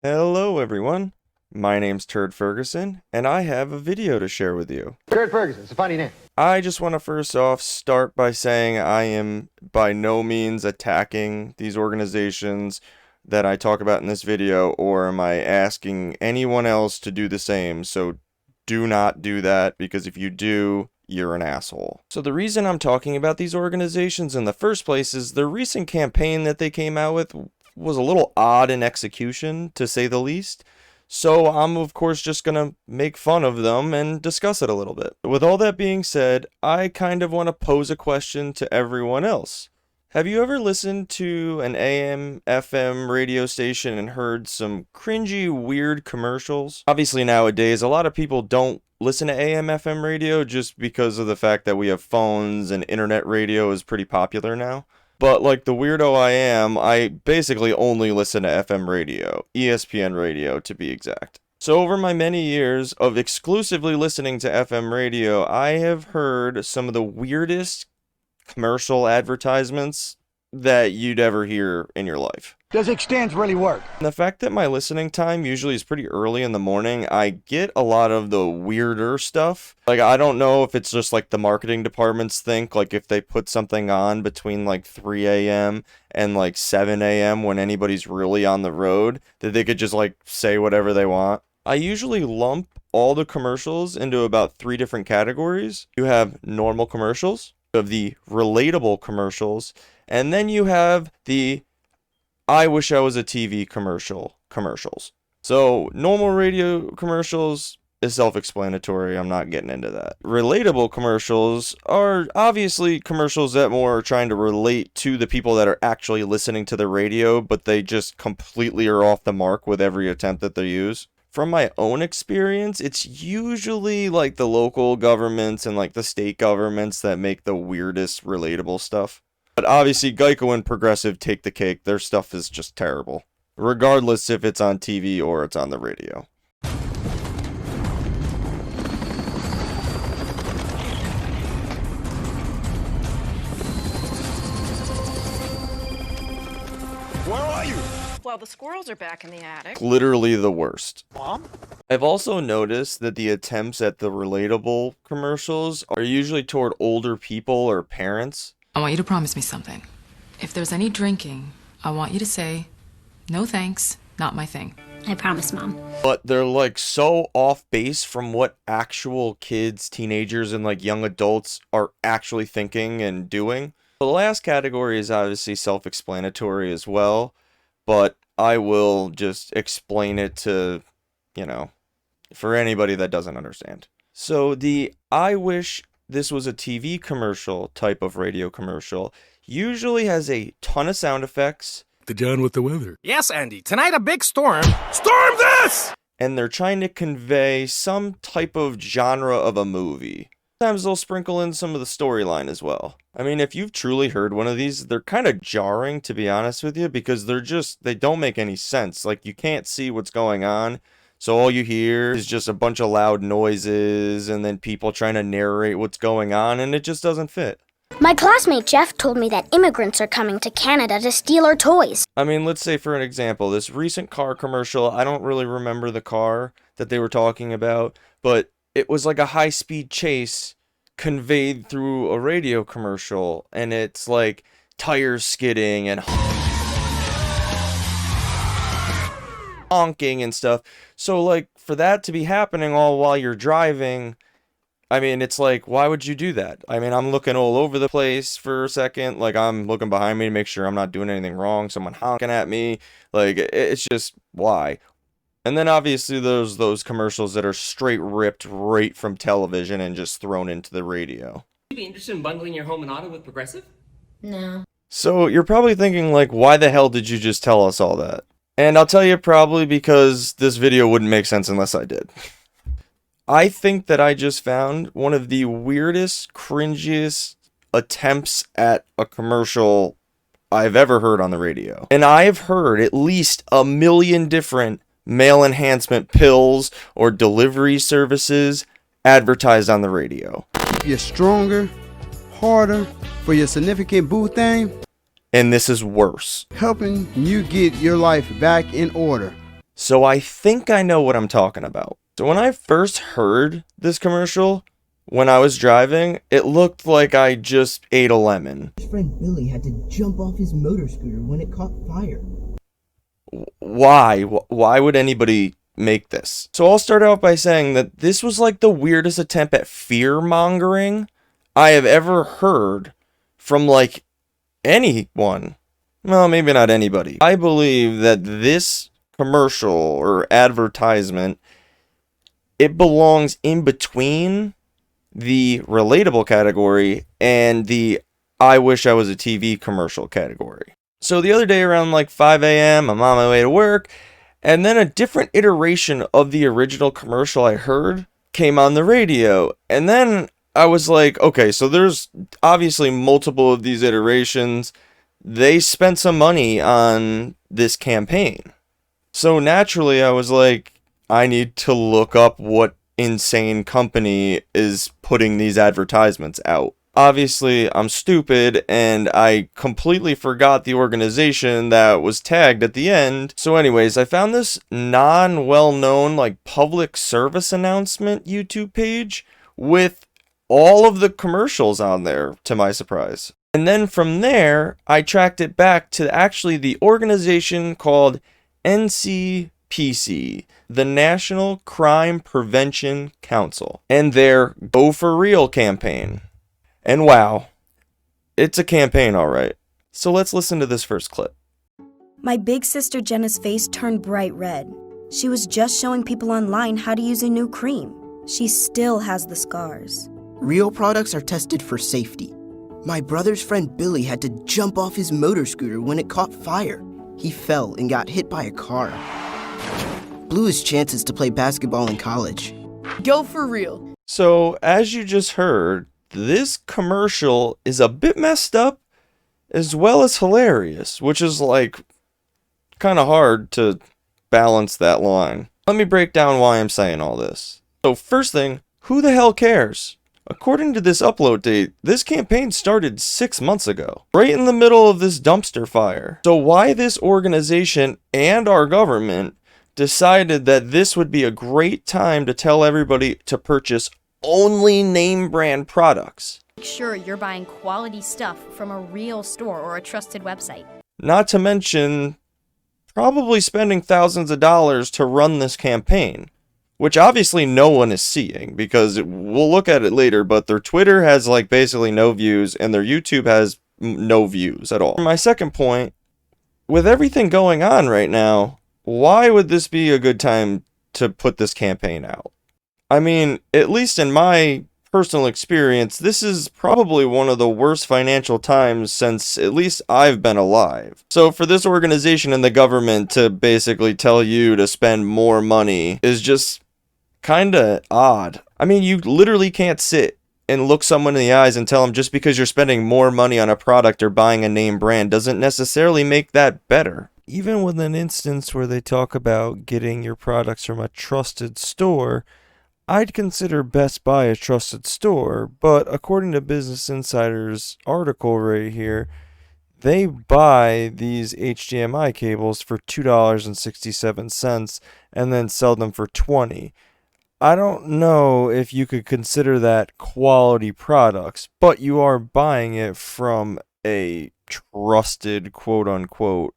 Hello everyone, my name's Turd Ferguson, and I have a video to share with you. Turd Ferguson, it's a funny name. I just want to first off start by saying I am by no means attacking these organizations that I talk about in this video, or am I asking anyone else to do the same, so do not do that, because if you do, you're an asshole. So the reason I'm talking about these organizations in the first place is the recent campaign that they came out with was a little odd in execution, to say the least. So I'm of course just gonna make fun of them and discuss it a little bit. With all that being said, I kind of want to pose a question to everyone else. Have you ever listened to an AM, FM radio station and heard some cringy, weird commercials? Obviously nowadays, a lot of people don't listen to AM, FM radio just because of the fact that we have phones and internet radio is pretty popular now. But like the weirdo I am, I basically only listen to FM radio, ESPN radio to be exact. So over my many years of exclusively listening to FM radio, I have heard some of the weirdest commercial advertisements that you'd ever hear in your life. Does extends really work? And the fact that my listening time usually is pretty early in the morning, I get a lot of the weirder stuff. Like, I don't know if it's just like the marketing departments think, like if they put something on between like 3 a.m. and like 7 a.m. when anybody's really on the road, that they could just like say whatever they want. I usually lump all the commercials into about 3 different categories. You have normal commercials, you have the relatable commercials, and then you have the I wish I was a TV commercials. So normal radio commercials is self-explanatory. I'm not getting into that. Relatable commercials are obviously commercials that more are trying to relate to the people that are actually listening to the radio, but they just completely are off the mark with every attempt that they use. From my own experience, it's usually like the local governments and like the state governments that make the weirdest relatable stuff. But obviously, Geico and Progressive take the cake. Their stuff is just terrible, regardless if it's on TV or it's on the radio. Where are you? Well, the squirrels are back in the attic. Literally the worst. Mom? I've also noticed that the attempts at the relatable commercials are usually toward older people or parents. I want you to promise me something. If there's any drinking, I want you to say, "No thanks, not my thing." I promise, Mom. But they're like so off base from what actual kids, teenagers, and like young adults are actually thinking and doing. The last category is obviously self-explanatory as well, but I will just explain it to, for anybody that doesn't understand. So the I wish this was a TV commercial type of radio commercial usually has a ton of sound effects. The John with the weather. Yes, Andy. Tonight a big storm. Storm this! And they're trying to convey some type of genre of a movie. Sometimes they'll sprinkle in some of the storyline as well. I mean, if you've truly heard one of these, they're kind of jarring, to be honest with you, because they don't make any sense. Like, you can't see what's going on. So all you hear is just a bunch of loud noises and then people trying to narrate what's going on, and it just doesn't fit. My classmate Jeff told me that immigrants are coming to Canada to steal our toys. I mean, let's say for an example, this recent car commercial, I don't really remember the car that they were talking about, but it was like a high-speed chase conveyed through a radio commercial, and it's like tires skidding and honking and stuff. So like for that to be happening all while you're driving, I mean, it's like, why would you do that? I mean, I'm looking all over the place for a second. Like, I'm looking behind me to make sure I'm not doing anything wrong. Someone honking at me. Like, it's just, why? And then obviously there's those commercials that are straight ripped right from television and just thrown into the radio. Would you be interested in bundling your home and auto with Progressive? No. So you're probably thinking, like, why the hell did you just tell us all that? And I'll tell you, probably because this video wouldn't make sense unless I did. I think that I just found one of the weirdest, cringiest attempts at a commercial I've ever heard on the radio. And I've heard at least 1 million different male enhancement pills or delivery services advertised on the radio. You're stronger, harder for your significant boo thing. And this is worse. Helping you get your life back in order. So I think I know what I'm talking about. So when I first heard this commercial, when I was driving, it looked like I just ate a lemon. His friend Billy had to jump off his motor scooter when it caught fire. Why? Why would anybody make this? So I'll start out by saying that this was like the weirdest attempt at fear-mongering I have ever heard from like anyone. Well, maybe not anybody. I believe that this commercial or advertisement, it belongs in between the relatable category and the I wish I was a TV commercial category. So the other day around like 5 a.m., I'm on my way to work, and then a different iteration of the original commercial I heard came on the radio. And then I was like, okay, so there's obviously multiple of these iterations. They spent some money on this campaign. So naturally, I was like, I need to look up what insane company is putting these advertisements out. Obviously, I'm stupid, and I completely forgot the organization that was tagged at the end. So anyways, I found this non-well-known, like, public service announcement YouTube page with all of the commercials on there, to my surprise. And then from there, I tracked it back to actually the organization called NCPC, the National Crime Prevention Council, and their Go For Real campaign. And wow, it's a campaign, all right. So let's listen to this first clip. My big sister Jenna's face turned bright red. She was just showing people online how to use a new cream. She still has the scars. Real products are tested for safety. My brother's friend Billy had to jump off his motor scooter when it caught fire. He fell and got hit by a car. Blew his chances to play basketball in college. Go for real. So, as you just heard, this commercial is a bit messed up as well as hilarious, which is like kind of hard to balance that line. Let me break down why I'm saying all this. So first thing, who the hell cares? According to this upload date, this campaign started 6 months ago, right in the middle of this dumpster fire. So why this organization and our government decided that this would be a great time to tell everybody to purchase only name brand products. Make sure you're buying quality stuff from a real store or a trusted website. Not to mention probably spending thousands of dollars to run this campaign, which obviously no one is seeing because we'll look at it later, but their Twitter has like basically no views and their YouTube has no views at all. My second point, with everything going on right now, why would this be a good time to put this campaign out? I mean, at least in my personal experience, this is probably one of the worst financial times since at least I've been alive. So for this organization and the government to basically tell you to spend more money is just kinda odd. I mean, you literally can't sit and look someone in the eyes and tell them just because you're spending more money on a product or buying a name brand doesn't necessarily make that better. Even with an instance where they talk about getting your products from a trusted store, I'd consider Best Buy a trusted store, but according to Business Insider's article right here, they buy these HDMI cables for $2.67 and then sell them for $20. I don't know if you could consider that quality products, but you are buying it from a trusted quote-unquote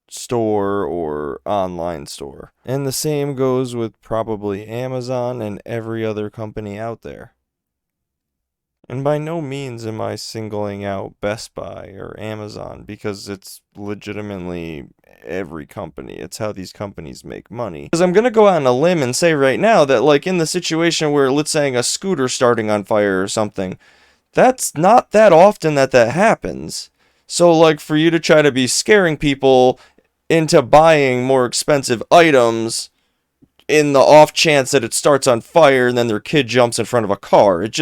store or online store. And the same goes with probably Amazon and every other company out there. And by no means am I singling out Best Buy or Amazon because it's legitimately every company. It's how these companies make money. Because I'm going to go out on a limb and say right now that like in the situation where let's say a scooter starting on fire or something, that's not that often that happens. So like for you to try to be scaring people into buying more expensive items in the off chance that it starts on fire and then their kid jumps in front of a car. It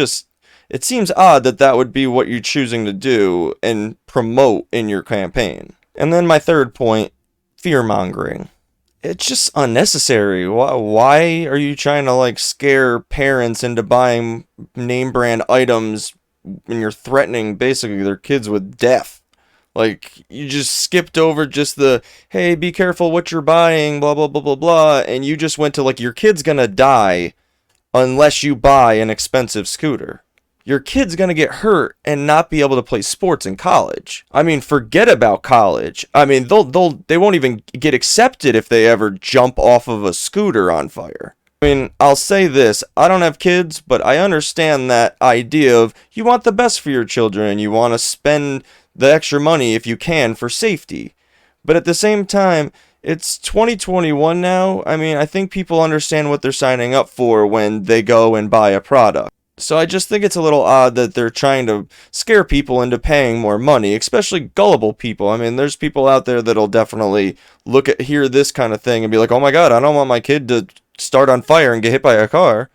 seems odd that would be what you're choosing to do and promote in your campaign. And then my third point, fear-mongering. It's just unnecessary. Why are you trying to like scare parents into buying name brand items when you're threatening basically their kids with death? Like, you just skipped over just the, hey, be careful what you're buying, blah, blah, blah, blah, blah, and you just went to, like, your kid's gonna die unless you buy an expensive scooter. Your kid's gonna get hurt and not be able to play sports in college. I mean, forget about college. I mean, they won't even get accepted if they ever jump off of a scooter on fire. I mean, I'll say this, I don't have kids, but I understand that idea of you want the best for your children, you want to spend the extra money if you can for safety. But at the same time, it's 2021 now. I mean, I think people understand what they're signing up for when they go and buy a product. So I just think it's a little odd that they're trying to scare people into paying more money, especially gullible people. I mean, there's people out there that'll definitely hear this kind of thing and be like, oh my god, I don't want my kid to start on fire and get hit by a car.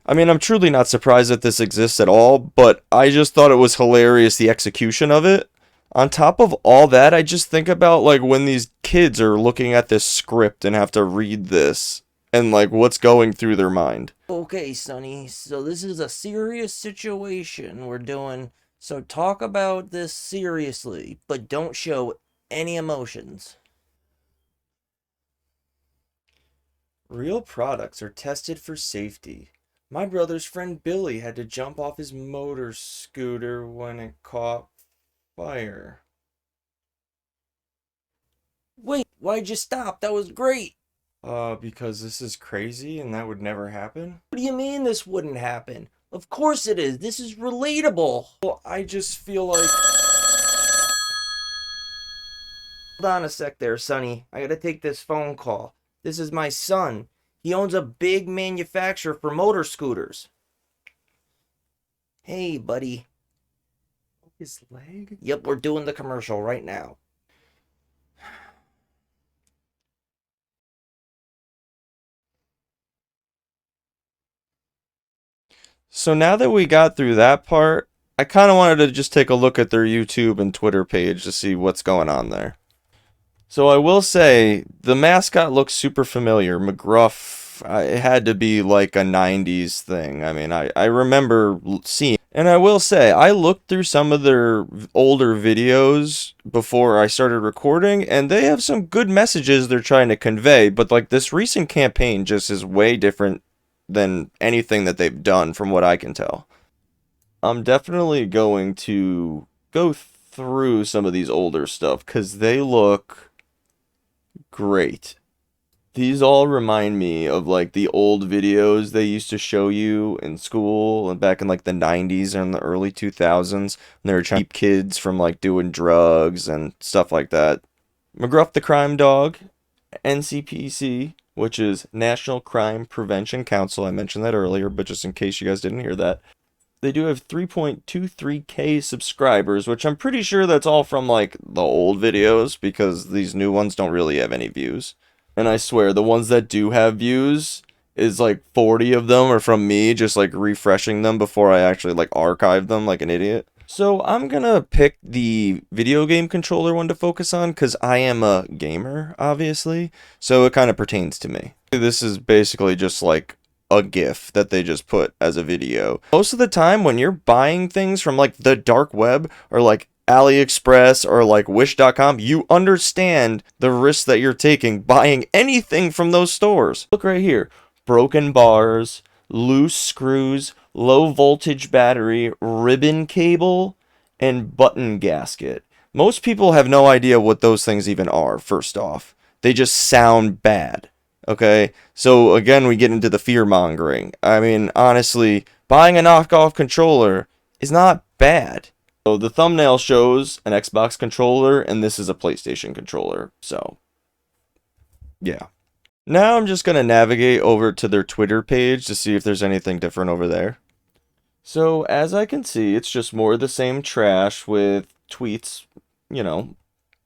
I mean, I'm truly not surprised that this exists at all, but I just thought it was hilarious, the execution of it. On top of all that, I just think about, like, when these kids are looking at this script and have to read this, and, like, what's going through their mind. Okay, Sonny, so this is a serious situation we're doing, so talk about this seriously, but don't show any emotions. Real products are tested for safety. My brother's friend Billy had to jump off his motor scooter when it caught fire. Wait, why'd you stop? That was great. Because this is crazy and that would never happen? What do you mean this wouldn't happen? Of course it is. This is relatable. Well, I just feel like... Hold on a sec there, Sonny. I gotta take this phone call. This is my son. He owns a big manufacturer for motor scooters. Hey, buddy. His leg? Yep, we're doing the commercial right now. So now that we got through that part, I kind of wanted to just take a look at their YouTube and Twitter page to see what's going on there. So I will say, the mascot looks super familiar. McGruff, it had to be like a 90s thing. I mean, I remember seeing. And I will say, I looked through some of their older videos before I started recording, and they have some good messages they're trying to convey. But like this recent campaign just is way different than anything that they've done from what I can tell. I'm definitely going to go through some of these older stuff because they look great. These all remind me of like the old videos they used to show you in school and back in like the 90s and the early 2000s when they were trying to keep kids from like doing drugs and stuff like that. McGruff the Crime Dog, NCPC, which is National Crime Prevention Council. I mentioned that earlier, but just in case you guys didn't hear that. They do have 3.23k subscribers, which I'm pretty sure that's all from like the old videos because these new ones don't really have any views. And I swear, the ones that do have views is like 40 of them are from me just like refreshing them before I actually like archive them like an idiot. So I'm gonna pick the video game controller one to focus on because I am a gamer, obviously. So it kind of pertains to me. This is basically just like a GIF that they just put as a video. Most of the time when you're buying things from like the dark web or like AliExpress or like Wish.com, you understand the risks that you're taking buying anything from those stores. Look right here. Broken bars, loose screws, low voltage battery, ribbon cable, and button gasket. Most people have no idea what those things even are, first off. They just sound bad. Okay? So again, we get into the fearmongering. I mean, honestly, buying a knockoff controller is not bad. So the thumbnail shows an Xbox controller, and this is a PlayStation controller. So, yeah. Now I'm just going to navigate over to their Twitter page to see if there's anything different over there. So, as I can see, it's just more of the same trash with tweets, you know,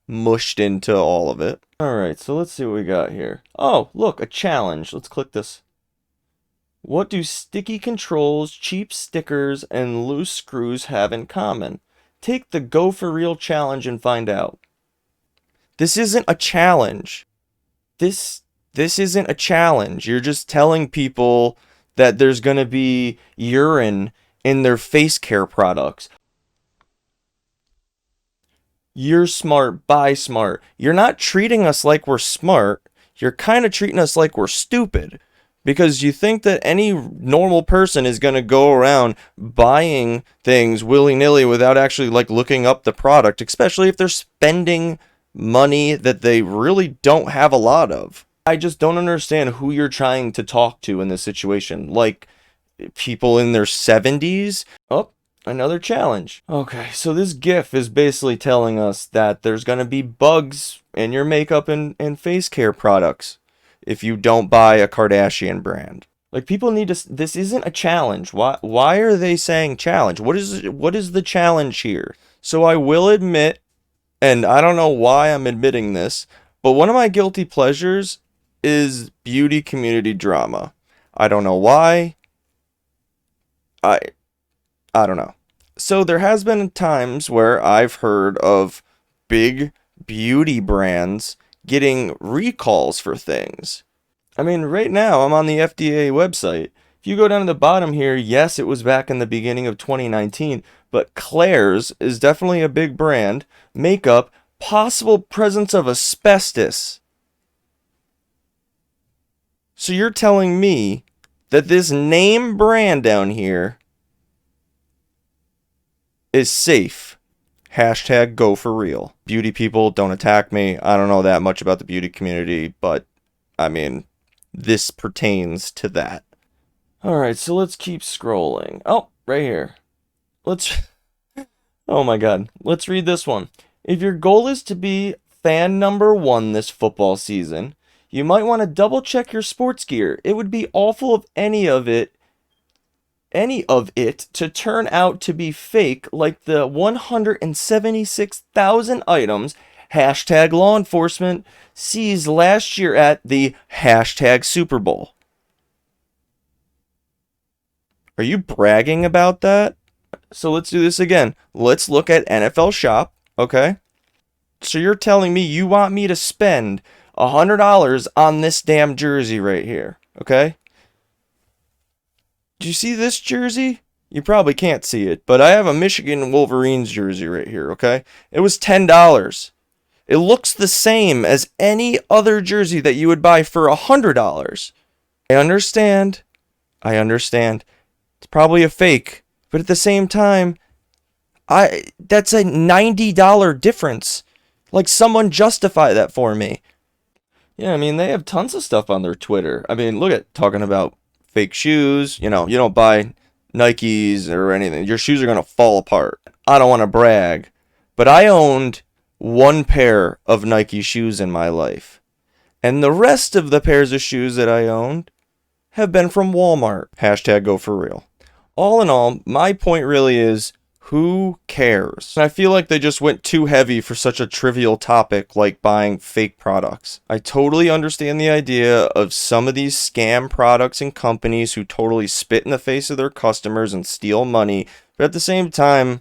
mushed into all of it. Alright, so let's see what we got here. Oh, look, a challenge. Let's click this. What do sticky controls, cheap stickers, and loose screws have in common? Take the Go For Real challenge and find out. This isn't a challenge. This isn't a challenge. You're just telling people that there's going to be urine in their face care products. You're smart, buy smart. You're not treating us like we're smart. You're kind of treating us like we're stupid. Because you think that any normal person is going to go around buying things willy-nilly without actually like looking up the product, especially if they're spending money that they really don't have a lot of. I just don't understand who you're trying to talk to in this situation. Like, people in their 70s? Oh, another challenge. Okay, so this GIF is basically telling us that there's going to be bugs in your makeup and face care products if you don't buy a Kardashian brand. Like, people need to... This isn't a challenge. Why are they saying challenge? What is the challenge here? So I will admit, and I don't know why I'm admitting this, but one of my guilty pleasures is beauty community drama. I don't know why. I don't know. So there has been times where I've heard of big beauty brands getting recalls for things. I mean, right now I'm on the FDA website. If you go down to the bottom here, yes, it was back in the beginning of 2019, but Claire's is definitely a big brand. Makeup, possible presence of asbestos. So you're telling me that this name brand down here is safe. Hashtag go for real. Beauty people, don't attack me. I don't know that much about the beauty community, but I mean, this pertains to that. Alright, so let's keep scrolling. Oh, right here. Oh my god. Let's read this one. If your goal is to be fan number 1 this football season, you might want to double check your sports gear. It would be awful if any of it to turn out to be fake, like the 176,000 items hashtag law enforcement seized last year at the hashtag Super Bowl. Are you bragging about that? So let's do this again. Let's look at NFL Shop, okay? So you're telling me you want me to spend $100 on this damn jersey right here, okay? Do you see this jersey? You probably can't see it, but I have a Michigan Wolverines jersey right here, okay? It was $10. It looks the same as any other jersey that you would buy for $100. I understand. It's probably a fake, but at the same time, that's a $90 difference. Like, someone justify that for me. Yeah, I mean, they have tons of stuff on their Twitter. I mean, look at talking about fake shoes. You know, you don't buy Nikes or anything. Your shoes are going to fall apart. I don't want to brag, but I owned one pair of Nike shoes in my life. And the rest of the pairs of shoes that I owned have been from Walmart. Hashtag go for real. All in all, my point really is, who cares? And I feel like they just went too heavy for such a trivial topic like buying fake products. I totally understand the idea of some of these scam products and companies who totally spit in the face of their customers and steal money. But at the same time,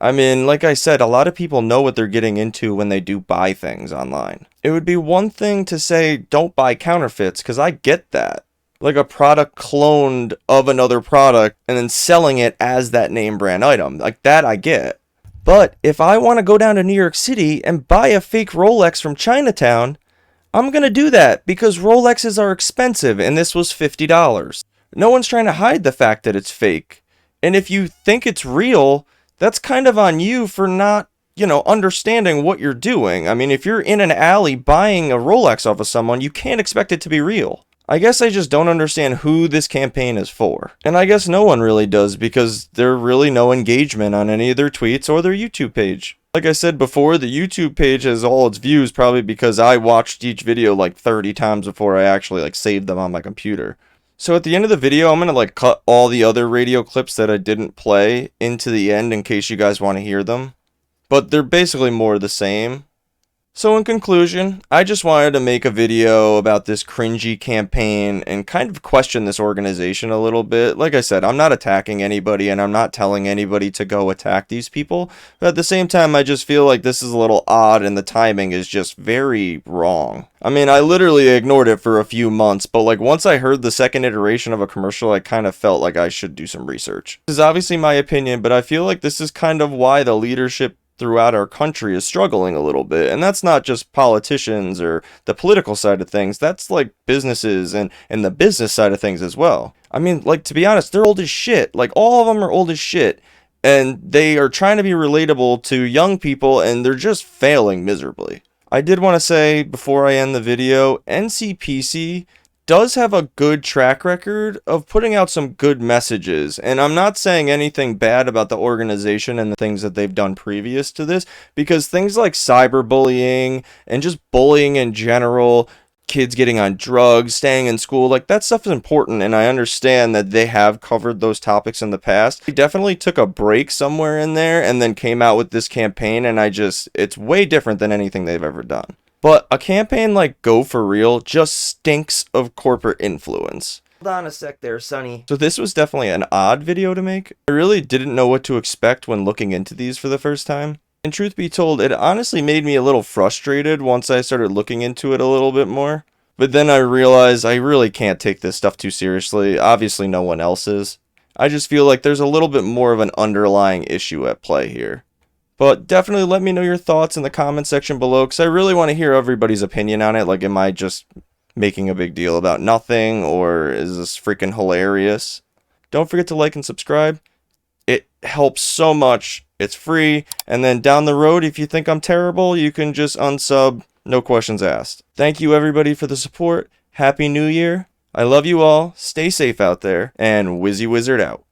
I mean, like I said, a lot of people know what they're getting into when they do buy things online. It would be one thing to say, don't buy counterfeits, because I get that. Like a product cloned of another product and then selling it as that name brand item. Like that I get. But if I want to go down to New York City and buy a fake Rolex from Chinatown, I'm going to do that because Rolexes are expensive and this was $50. No one's trying to hide the fact that it's fake. And if you think it's real, that's kind of on you for not, understanding what you're doing. I mean, if you're in an alley buying a Rolex off of someone, you can't expect it to be real. I guess I just don't understand who this campaign is for. And I guess no one really does because there's really no engagement on any of their tweets or their YouTube page. Like I said before, the YouTube page has all its views probably because I watched each video like 30 times before I actually saved them on my computer. So at the end of the video, I'm going to cut all the other radio clips that I didn't play into the end in case you guys want to hear them. But they're basically more the same. So in conclusion, I just wanted to make a video about this cringy campaign and kind of question this organization a little bit. Like I said, I'm not attacking anybody and I'm not telling anybody to go attack these people. But at the same time, I just feel like this is a little odd and the timing is just very wrong. I mean, I literally ignored it for a few months, but once I heard the second iteration of a commercial, I kind of felt like I should do some research. This is obviously my opinion, but I feel like this is kind of why the leadership throughout our country is struggling a little bit. And that's not just politicians or the political side of things. That's like businesses and the business side of things as well. I mean, like, to be honest, they're old as shit. Like, all of them are old as shit. And they are trying to be relatable to young people, and they're just failing miserably. I did want to say, before I end the video, NCPC does have a good track record of putting out some good messages. And I'm not saying anything bad about the organization and the things that they've done previous to this, because things like cyberbullying and just bullying in general, kids getting on drugs, staying in school, like, that stuff is important, and I understand that they have covered those topics in the past. They definitely took a break somewhere in there and then came out with this campaign, and it's way different than anything they've ever done. But a campaign like Go For Real just stinks of corporate influence. Hold on a sec there, Sonny. So this was definitely an odd video to make. I really didn't know what to expect when looking into these for the first time. And truth be told, it honestly made me a little frustrated once I started looking into it a little bit more. But then I realized I really can't take this stuff too seriously. Obviously no one else is. I just feel like there's a little bit more of an underlying issue at play here. But definitely let me know your thoughts in the comment section below, because I really want to hear everybody's opinion on it. Like, am I just making a big deal about nothing, or is this freaking hilarious? Don't forget to like and subscribe. It helps so much. It's free. And then down the road, if you think I'm terrible, you can just unsub. No questions asked. Thank you everybody for the support. Happy New Year. I love you all. Stay safe out there. And Wizzy Wizard out.